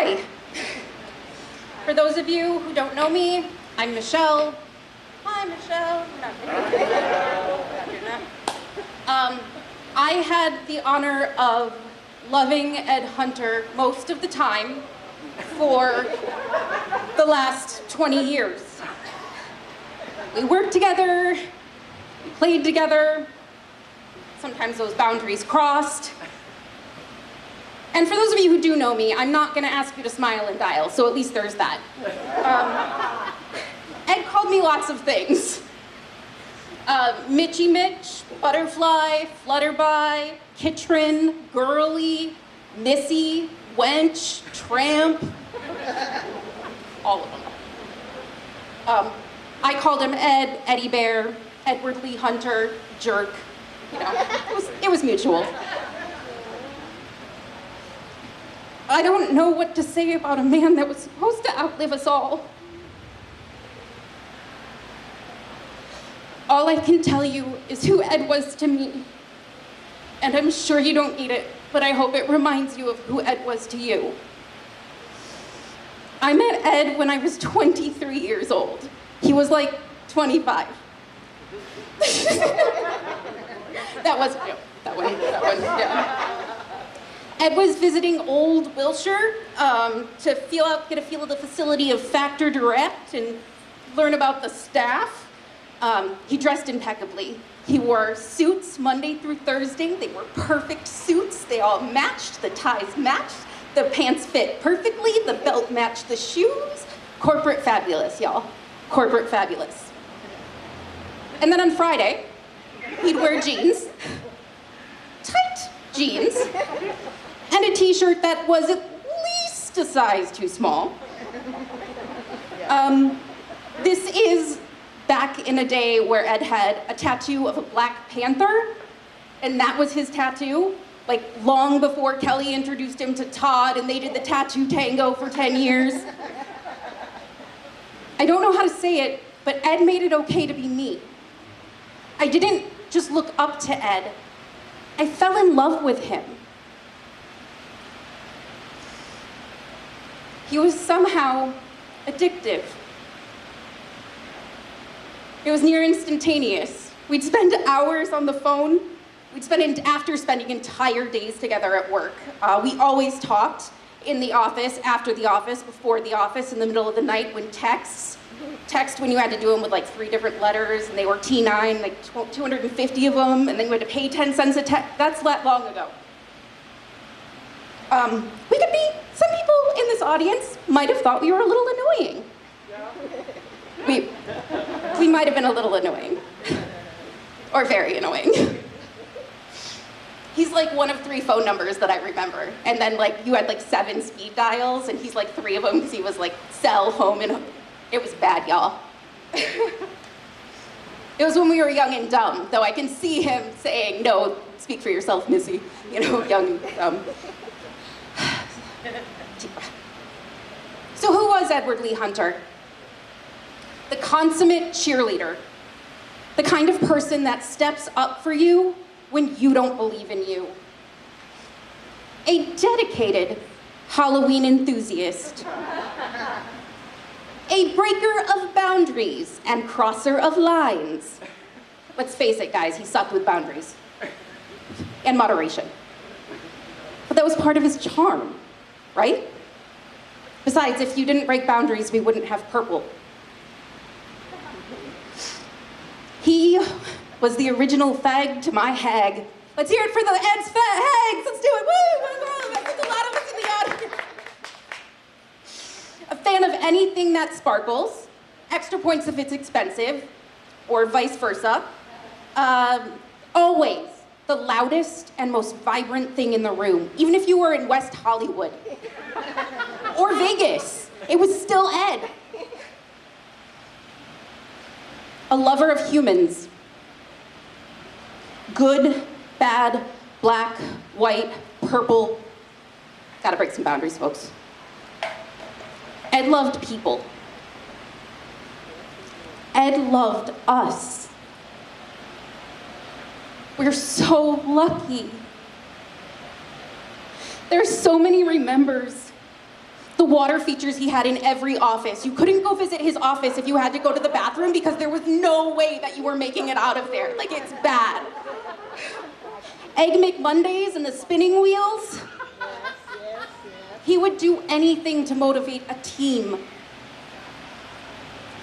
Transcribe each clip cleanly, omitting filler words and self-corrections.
Hi. For those of you who don't know me, I'm Michelle. Hi, Michelle. We're not doing that. I had the honor of loving Ed Hunter most of the time for the last 20 years. We worked together, we played together, sometimes those boundaries crossed. And for those of you who do know me, I'm not gonna ask you to smile and dial, so at least there's that. Ed called me lots of things. Mitchy Mitch, Butterfly, Flutterby, Kitrin, Girly, Missy, Wench, Tramp, all of them. I called him Ed, Eddie Bear, Edward Lee Hunter, Jerk. You know, it was mutual. I don't know what to say about a man that was supposed to outlive us all. All I can tell you is who Ed was to me. And I'm sure you don't need it, but I hope it reminds you of who Ed was to you. I met Ed when I was 23 years old. He was like 25. That was, yeah. Ed was visiting Old Wilshire to get a feel of the facility of Factor Direct and learn about the staff. He dressed impeccably. He wore suits Monday through Thursday. They were perfect suits. They all matched. The ties matched. The pants fit perfectly. The belt matched the shoes. Corporate fabulous, y'all. Corporate fabulous. And then on Friday, he'd wear jeans, tight jeans, and a t-shirt that was at least a size too small. This is back in a day where Ed had a tattoo of a Black Panther, and that was his tattoo, like long before Kelly introduced him to Todd and they did the tattoo tango for 10 years. I don't know how to say it, but Ed made it okay to be me. I didn't just look up to Ed, I fell in love with him. He was somehow addictive. It was near instantaneous. We'd spend hours on the phone. After spending entire days together at work. We always talked in the office, after the office, before the office, in the middle of the night when text when you had to do them with like 3 different letters and they were T9, like 250 of them, and then you had to pay 10 cents a text. That's that long ago. Some people in this audience might have thought we were a little annoying. We might have been a little annoying. Or very annoying. He's like one of 3 phone numbers that I remember. And then like you had like 7 speed dials and he's like 3 of them because he was like cell, home, and it was bad, y'all. It was when we were young and dumb, though I can see him saying, no, speak for yourself, Missy. You know, young and dumb. So who was Edward Lee Hunter? The consummate cheerleader. The kind of person that steps up for you when you don't believe in you. A dedicated Halloween enthusiast. A breaker of boundaries and crosser of lines. Let's face it, guys, he sucked with boundaries. And moderation. But that was part of his charm, right? Besides, if you didn't break boundaries, we wouldn't have purple. He was the original fag to my hag. Let's hear it for the Ed's hags. Let's do it. Woo! There's a lot of us in the audience. A fan of anything that sparkles. Extra points if it's expensive, or vice versa. Always the loudest and most vibrant thing in the room, even if you were in West Hollywood or Vegas. It was still Ed. A lover of humans. Good, bad, black, white, purple. Gotta break some boundaries, folks. Ed loved people. Ed loved us. We're so lucky. There's so many remembers. The the water features he had in every office. You couldn't go visit his office if you had to go to the bathroom because there was no way that you were making it out of there. Like, it's bad. Egg McMondays and the spinning wheels. He would do anything to motivate a team.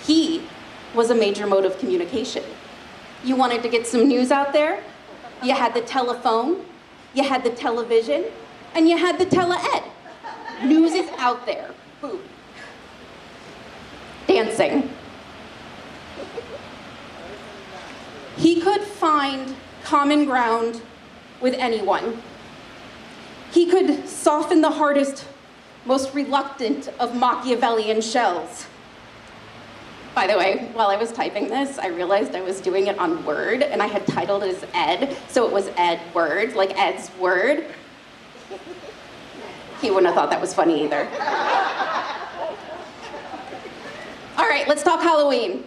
He was a major mode of communication. You wanted to get some news out there? You had the telephone, you had the television, and you had the tele-ed. News is out there. Boom. Dancing. He could find common ground with anyone. He could soften the hardest, most reluctant of Machiavellian shells. By the way, while I was typing this, I realized I was doing it on Word, and I had titled it as Ed, so it was Ed Word, like Ed's Word. He wouldn't have thought that was funny either. All right, let's talk Halloween.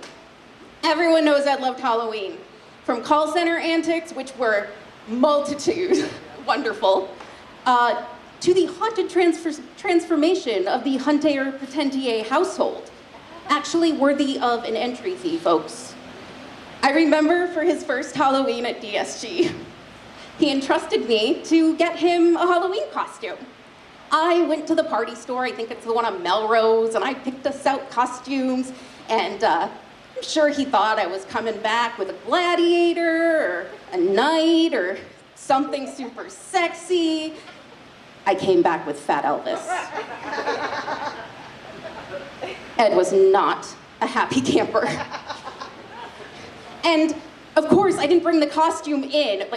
Everyone knows Ed loved Halloween. From call center antics, which were multitude, wonderful, to the haunted transformation of the Hunter Pretentier household. Actually worthy of an entry fee, folks. I remember for his first Halloween at DSG, he entrusted me to get him a Halloween costume. I went to the party store, I think it's the one on Melrose, and I picked us out costumes, and I'm sure he thought I was coming back with a gladiator, or a knight, or something super sexy. I came back with Fat Elvis. Ed was not a happy camper. And of course, I didn't bring the costume in,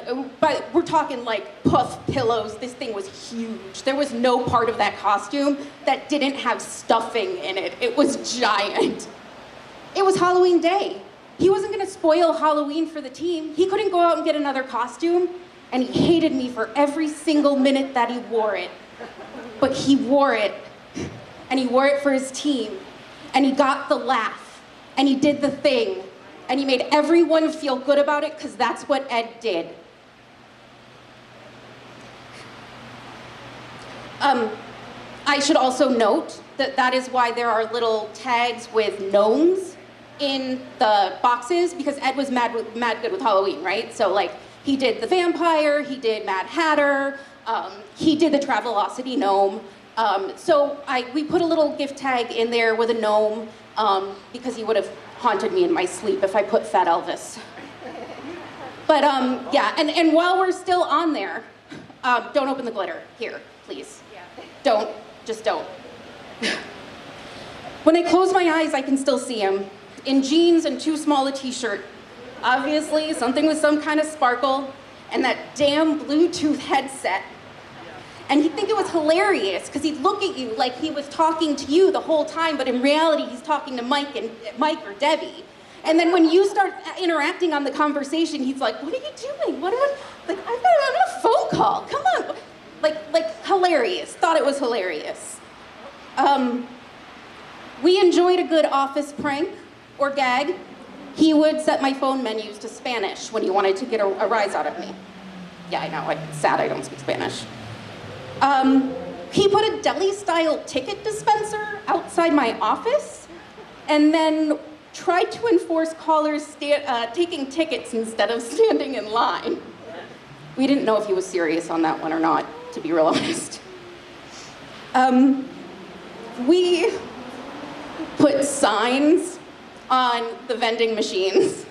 but we're talking like puff pillows. This thing was huge. There was no part of that costume that didn't have stuffing in it. It was giant. It was Halloween day. He wasn't gonna spoil Halloween for the team. He couldn't go out and get another costume, and he hated me for every single minute that he wore it. But he wore it, and he wore it for his team. And he got the laugh, and he did the thing, and he made everyone feel good about it because that's what Ed did. I should also note that that is why there are little tags with gnomes in the boxes, because Ed was mad good with Halloween, right? So like, he did the vampire, he did Mad Hatter, he did the Travelocity gnome. So we put a little gift tag in there with a gnome because he would have haunted me in my sleep if I put Fat Elvis. But yeah, and while we're still on there, don't open the glitter here, please. Yeah. Just don't. When I close my eyes, I can still see him in jeans and too small a t-shirt. Obviously, something with some kind of sparkle and that damn Bluetooth headset. And he'd think it was hilarious because he'd look at you like he was talking to you the whole time, but in reality, he's talking to Mike or Debbie. And then when you start interacting on the conversation, he's like, "What are you doing? I'm on a phone call. Come on." Like hilarious. Thought it was hilarious. We enjoyed a good office prank or gag. He would set my phone menus to Spanish when he wanted to get a rise out of me. Yeah, I know. It's sad I don't speak Spanish. He put a deli-style ticket dispenser outside my office and then tried to enforce callers taking tickets instead of standing in line. We didn't know if he was serious on that one or not, to be real honest. We put signs on the vending machines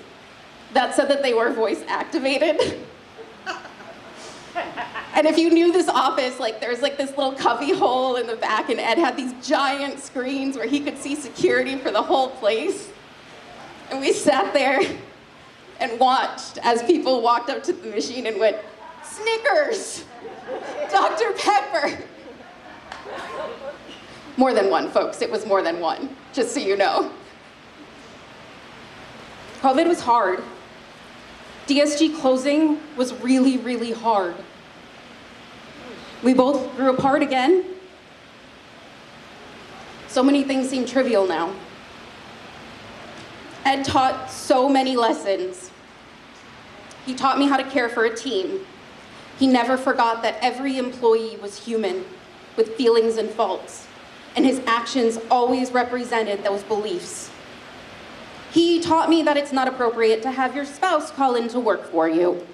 that said that they were voice activated. And if you knew this office, there's this little cubby hole in the back, and Ed had these giant screens where he could see security for the whole place. And we sat there and watched as people walked up to the machine and went, "Snickers, Dr. Pepper." More than one, folks. It was more than one, just so you know. COVID was hard. DSG closing was really, really hard. We both grew apart again. So many things seem trivial now. Ed taught so many lessons. He taught me how to care for a team. He never forgot that every employee was human with feelings and faults. and his actions always represented those beliefs. He taught me that it's not appropriate to have your spouse call in to work for you.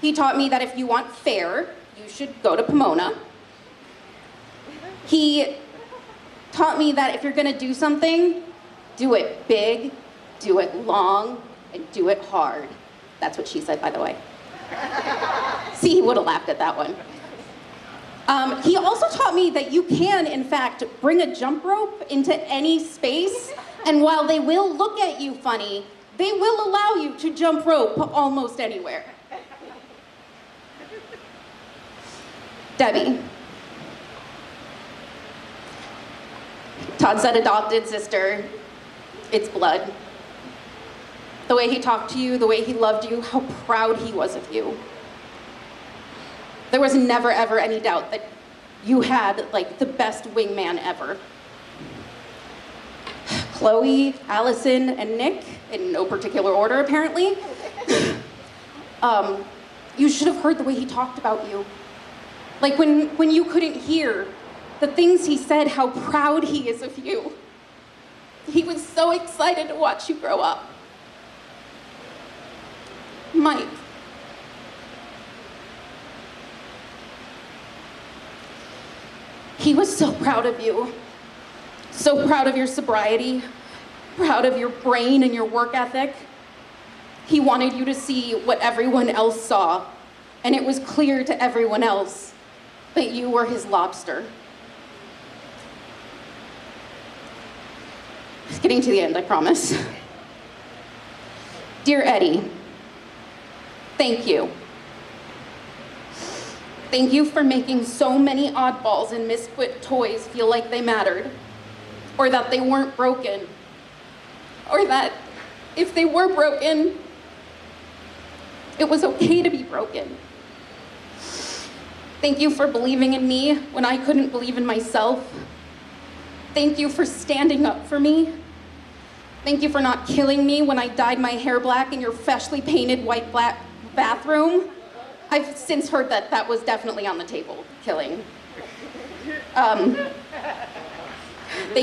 He taught me that if you want fair, you should go to Pomona. He taught me that if you're gonna do something, do it big, do it long, and do it hard. That's what she said, by the way. See, he would have laughed at that one. He also taught me that you can, in fact, bring a jump rope into any space, and while they will look at you funny, they will allow you to jump rope almost anywhere. Debbie. Todd said adopted sister, it's blood. The way he talked to you, the way he loved you, how proud he was of you. There was never, ever any doubt that you had, like, the best wingman ever. Chloe, Allison, and Nick, in no particular order, apparently. You should have heard the way he talked about you. Like, when you couldn't hear the things he said, how proud he is of you. He was so excited to watch you grow up. Mike. He was so proud of you. So proud of your sobriety, proud of your brain and your work ethic. He wanted you to see what everyone else saw, and it was clear to everyone else that you were his lobster. It's getting to the end, I promise. Dear Eddie, thank you. Thank you for making so many oddballs and misfit toys feel like they mattered, or that they weren't broken, or that if they were broken, it was okay to be broken. Thank you for believing in me when I couldn't believe in myself. Thank you for standing up for me. Thank you for not killing me when I dyed my hair black in your freshly painted white black bathroom. I've since heard that that was definitely on the table, killing. Thank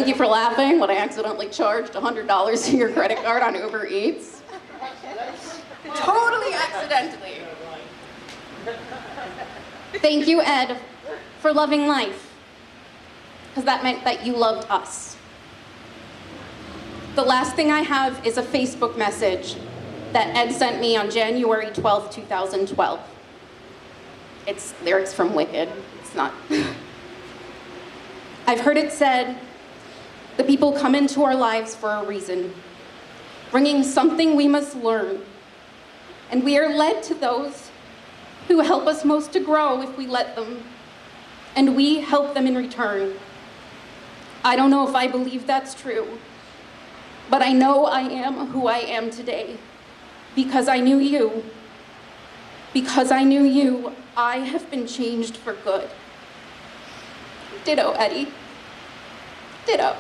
you for laughing when I accidentally charged $100 to your credit card on Uber Eats. Totally accidentally. Thank you, Ed, for loving life, because that meant that you loved us. The last thing I have is a Facebook message that Ed sent me on January 12th, 2012. It's lyrics from Wicked. It's not. I've heard it said, the people come into our lives for a reason, bringing something we must learn. And we are led to those who help us most to grow if we let them, and we help them in return. I don't know if I believe that's true, but I know I am who I am today because I knew you. Because I knew you, I have been changed for good. Ditto, Eddie. Ditto.